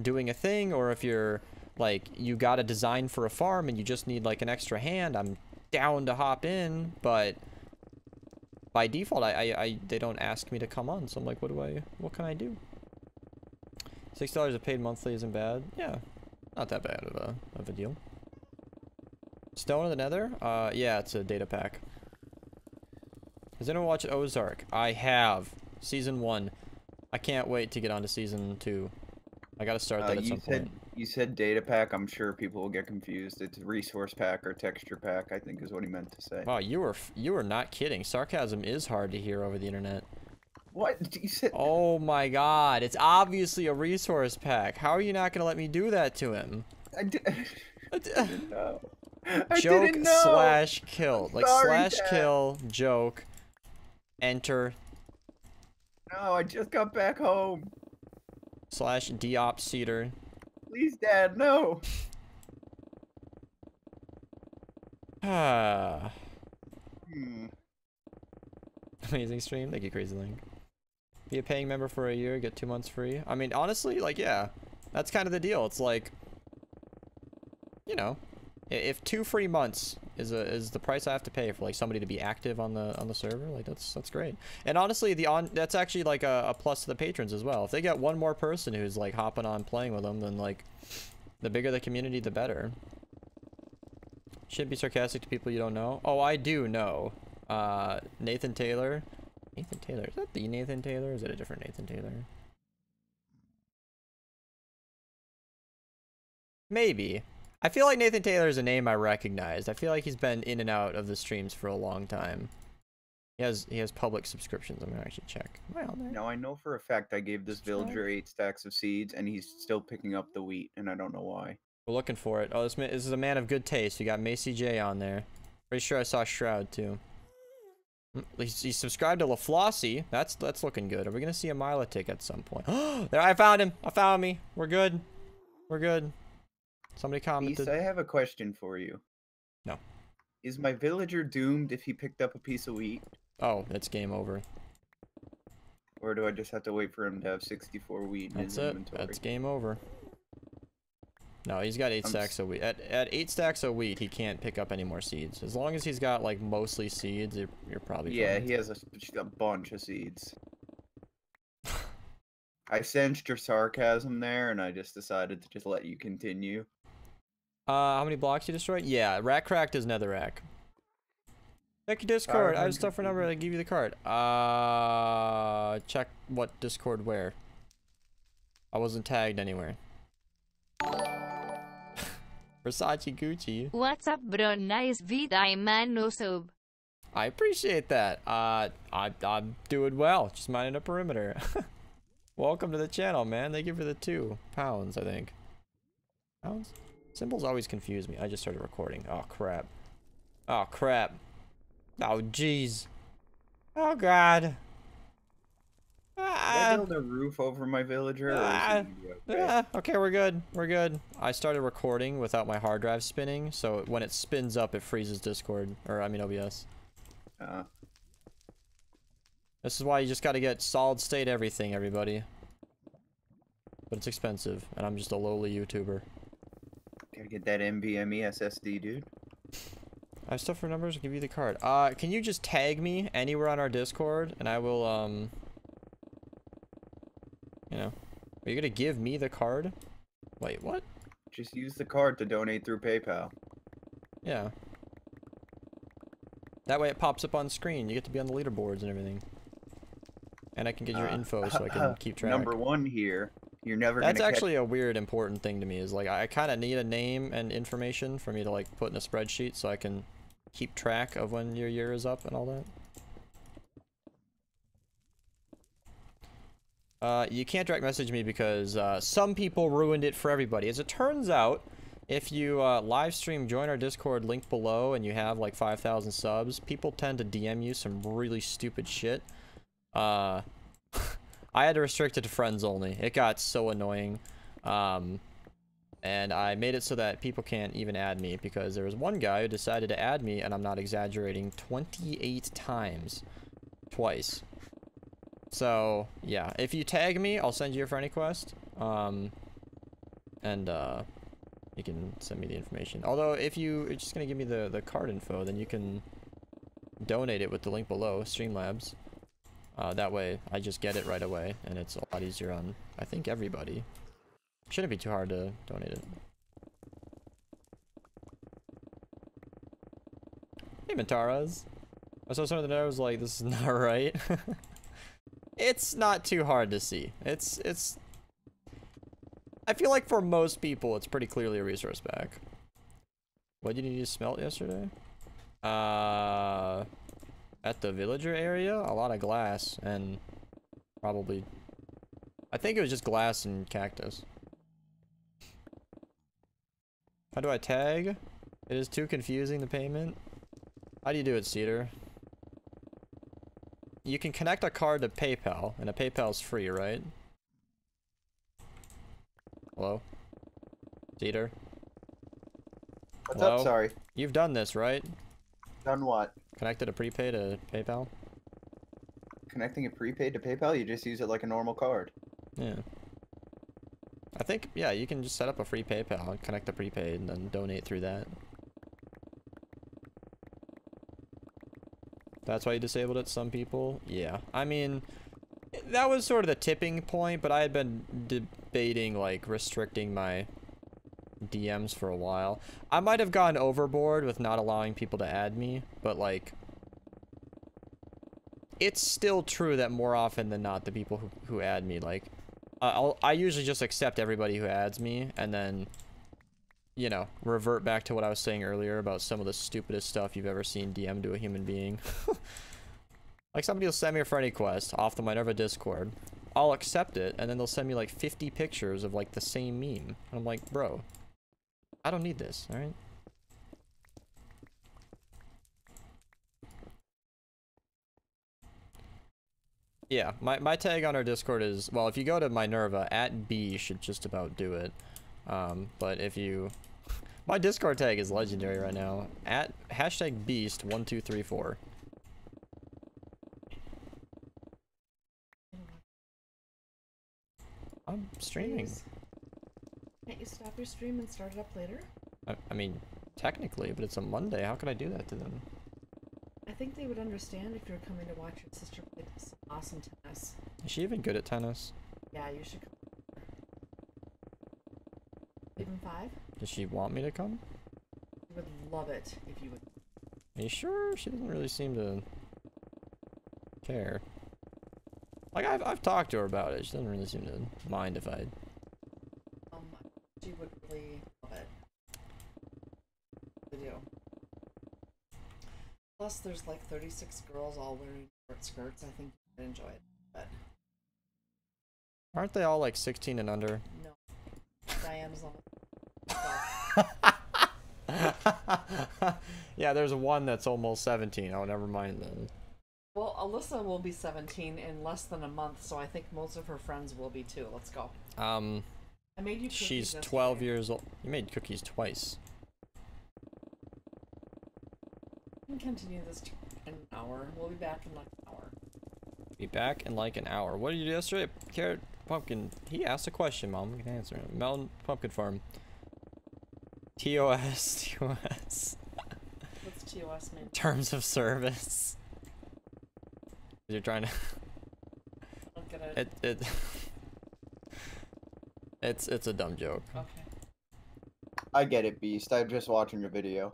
doing a thing, or if you're like, you got a design for a farm and you just need like an extra hand, I'm down to hop in, but by default, they don't ask me to come on. So I'm like, what can I do? $6 a paid monthly isn't bad. Yeah, not that bad of a deal. Stone of the Nether? Yeah, it's a data pack. Has anyone watched Ozark? I have. Season 1. I can't wait to get on to Season 2. I gotta start that at some point. You said data pack. I'm sure people will get confused. It's resource pack or texture pack, I think is what he meant to say. Wow, you were not kidding. Sarcasm is hard to hear over the internet. What? You said... Oh my god, it's obviously a resource pack. How are you not gonna let me do that to him? I didn't know. Joke slash kill. Like Sorry, slash Dad. kill, joke, enter, No, I just got back home. slash deop cedar. Please, Dad, no. Ah. Hmm. Amazing stream. Thank you, Crazy Link. Be a paying member for a year, get 2 months free. I mean, honestly, like, yeah. That's kind of the deal. It's like, you know, if 2 free months is the price I have to pay for like somebody to be active on the server, like that's great. And honestly, that's actually like a plus to the patrons as well. If they get one more person who's like hopping on playing with them, then like the bigger the community, the better. Should be sarcastic to people you don't know. Oh, I do know. Nathan Taylor. Nathan Taylor. Is that the Nathan Taylor? Or is it a different Nathan Taylor? Maybe. I feel like Nathan Taylor is a name I recognized. I feel like he's been in and out of the streams for a long time. He has public subscriptions. I'm gonna actually check. Am I on there? Now I know for a fact I gave this villager 8 stacks of seeds, and he's still picking up the wheat, and I don't know why. We're looking for it. Oh, this is a man of good taste. We got Macy J on there. Pretty sure I saw Shroud too. He's subscribed to LaFlossy. That's looking good. Are we gonna see a Miletic at some point? There, I found him. I found me. We're good. We're good. Somebody commented. Beast, I have a question for you. No. Is my villager doomed if he picked up a piece of wheat? Oh, it's game over. Or do I just have to wait for him to have 64 wheat in his inventory? That's game over. No, he's got 8 stacks of wheat. At 8 stacks of wheat, he can't pick up any more seeds. As long as he's got like mostly seeds, you're probably Yeah, fine. he has a bunch of seeds. I sensed your sarcasm there, and I just decided to just let you continue. How many blocks you destroyed? Yeah, Rat Cracked is Netherrack. Check your Discord. I have stuff for number to give you the card. Check what Discord where. I wasn't tagged anywhere. Versace Gucci. What's up, bro? Nice VTime, man. No sub. I appreciate that. I'm doing well. Just minding a perimeter. Welcome to the channel, man. Thank you for the £2, I think. Pounds? Symbols always confuse me. I just started recording. Oh, crap. Oh, crap. Oh, jeez. Oh, God. Did I build a roof over my villager? Or is he gonna be okay? Okay, we're good. We're good. I started recording without my hard drive spinning, so when it spins up, it freezes Discord. Or, I mean, OBS. This is why you just gotta get solid state everything, everybody. But it's expensive, and I'm just a lowly YouTuber. Gotta get that NVMe SSD, dude. I have stuff for numbers. I'll give you the card. Can you just tag me anywhere on our Discord, and I will, you know. Are you gonna give me the card? Wait, what? Just use the card to donate through PayPal. Yeah. That way it pops up on screen. You get to be on the leaderboards and everything. And I can get your info so I can keep track. Number 1 here. You're never That's gonna actually a weird important thing to me, is like I kind of need a name and information for me to like put in a spreadsheet so I can keep track of when your year is up and all that. You can't direct message me because some people ruined it for everybody. As it turns out, if you live stream, join our Discord link below, and you have like 5,000 subs, people tend to DM you some really stupid shit. I had to restrict it to friends only. It got so annoying. And I made it so that people can't even add me, because there was one guy who decided to add me, and I'm not exaggerating, 28 times. Twice. So, yeah. If you tag me, I'll send you a friend request. You can send me the information. Although, if you're just gonna give me the card info, then you can donate it with the link below, Streamlabs. That way, I just get it right away, and it's a lot easier on, I think, everybody. Shouldn't be too hard to donate it. Hey, Mataras. I saw something that I was like, this is not right. It's not too hard to see. It's... I feel like for most people, it's pretty clearly a resource pack. What did you need to smelt yesterday? At the villager area, a lot of glass and probably, I think it was just glass and cactus. How do I tag? It is too confusing, the payment. How do you do it, Cedar? You can connect a card to PayPal, and a PayPal's free, right? Hello? Cedar? What's Hello? up? Sorry. You've done this, right? Done what? Connected a prepaid to PayPal? Connecting a prepaid to PayPal? You just use it like a normal card. Yeah. think, yeah, you can just set up a free PayPal and connect the prepaid and then donate through that. That's why you disabled it, some people? Yeah. I mean, that was sort of the tipping point, but I had been debating, like, restricting my DMs for a while. I might have gone overboard with not allowing people to add me, but, like, it's still true that more often than not, the people who add me, like, I usually just accept everybody who adds me, and then, you know, revert back to what I was saying earlier about some of the stupidest stuff you've ever seen DM to a human being. Like, somebody will send me a friend request off the Minerva Discord. I'll accept it, and then they'll send me, like, 50 pictures of, like, the same meme. And I'm like, bro, I don't need this, alright? Yeah, my tag on our Discord is, well, if you go to Minerva, @B should just about do it. But if you... My Discord tag is legendary right now. #Beast1234. I'm streaming. Can't you stop your stream and start it up later? I mean, technically, but it's a Monday. How could I do that to them? I think they would understand if you're coming to watch your sister play this awesome tennis. Is she even good at tennis? Yeah, you should come. Even 5? Does she want me to come? I would love it if you would. Are you sure? She doesn't really seem to care. Like, I've talked to her about it. She doesn't really seem to mind if I... She would really love it. They do. Plus, there's like 36 girls all wearing short skirts. I think you'd enjoy it. But aren't they all like 16 and under? no. Diane's on it. Yeah, there's one that's almost 17. Oh, never mind then. Well, Alyssa will be 17 in less than a month, so I think most of her friends will be too. Let's go. I made you cookies She's yesterday. 12 years old. You made cookies twice. We can continue this in an hour. We'll be back in like an hour. Be back in like an hour. What did you do yesterday? Carrot Pumpkin. He asked a question, Mom. We can answer it. Melon Pumpkin Farm. TOS. TOS. What's TOS mean? Terms of service. You're trying to... I don't get it. It's a dumb joke. Okay. I get it, Beast. I'm just watching your video.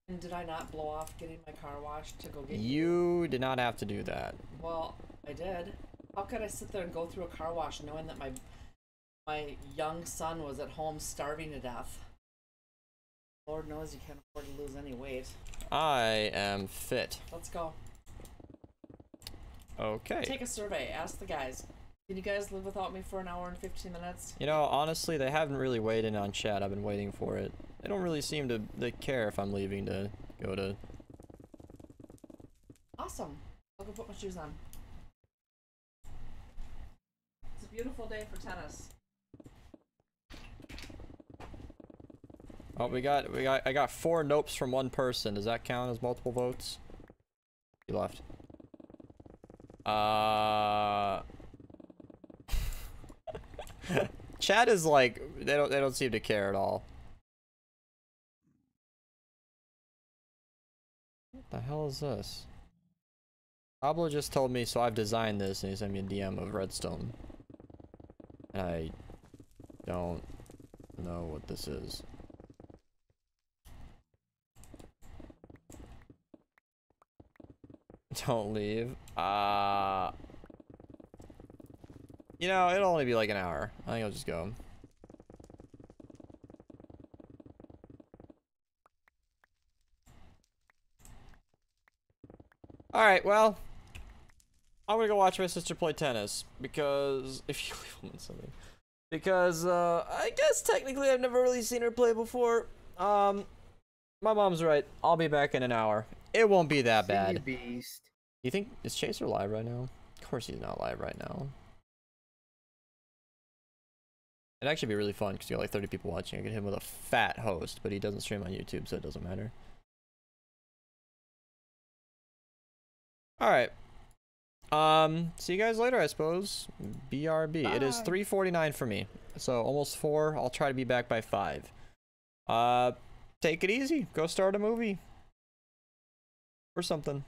And did I not blow off getting my car washed to go get You did not have to do that. Well, I did. How could I sit there and go through a car wash knowing that my young son was at home starving to death? Lord knows you can't afford to lose any weight. I am fit. Let's go. Okay. Take a survey. Ask the guys. Can you guys live without me for an hour and 15 minutes? You know, honestly, they haven't really weighed in on chat. I've been waiting for it. They don't really seem to they care if I'm leaving to go to... Awesome. I'll go put my shoes on. It's a beautiful day for tennis. Oh, I got 4 nopes from one person. Does that count as multiple votes? You left. Chat is like, they don't seem to care at all. What the hell is this? Pablo just told me, so I've designed this, and he sent me a DM of redstone. And I don't know what this is. Don't leave. You know, it'll only be like an hour. I think I'll just go. Alright, well. I'm gonna go watch my sister play tennis. Because... if you leave something. Because, I guess technically I've never really seen her play before. My mom's right. I'll be back in an hour. It won't be that bad. Beast. You think is Chaser live right now? Of course he's not live right now. It'd actually be really fun because you got like 30 people watching. I could hit him with a fat host, but he doesn't stream on YouTube, so it doesn't matter. Alright. See you guys later, I suppose. BRB. It is 3:49 for me, so almost 4. I'll try to be back by 5. Take it easy. Go start a movie or something.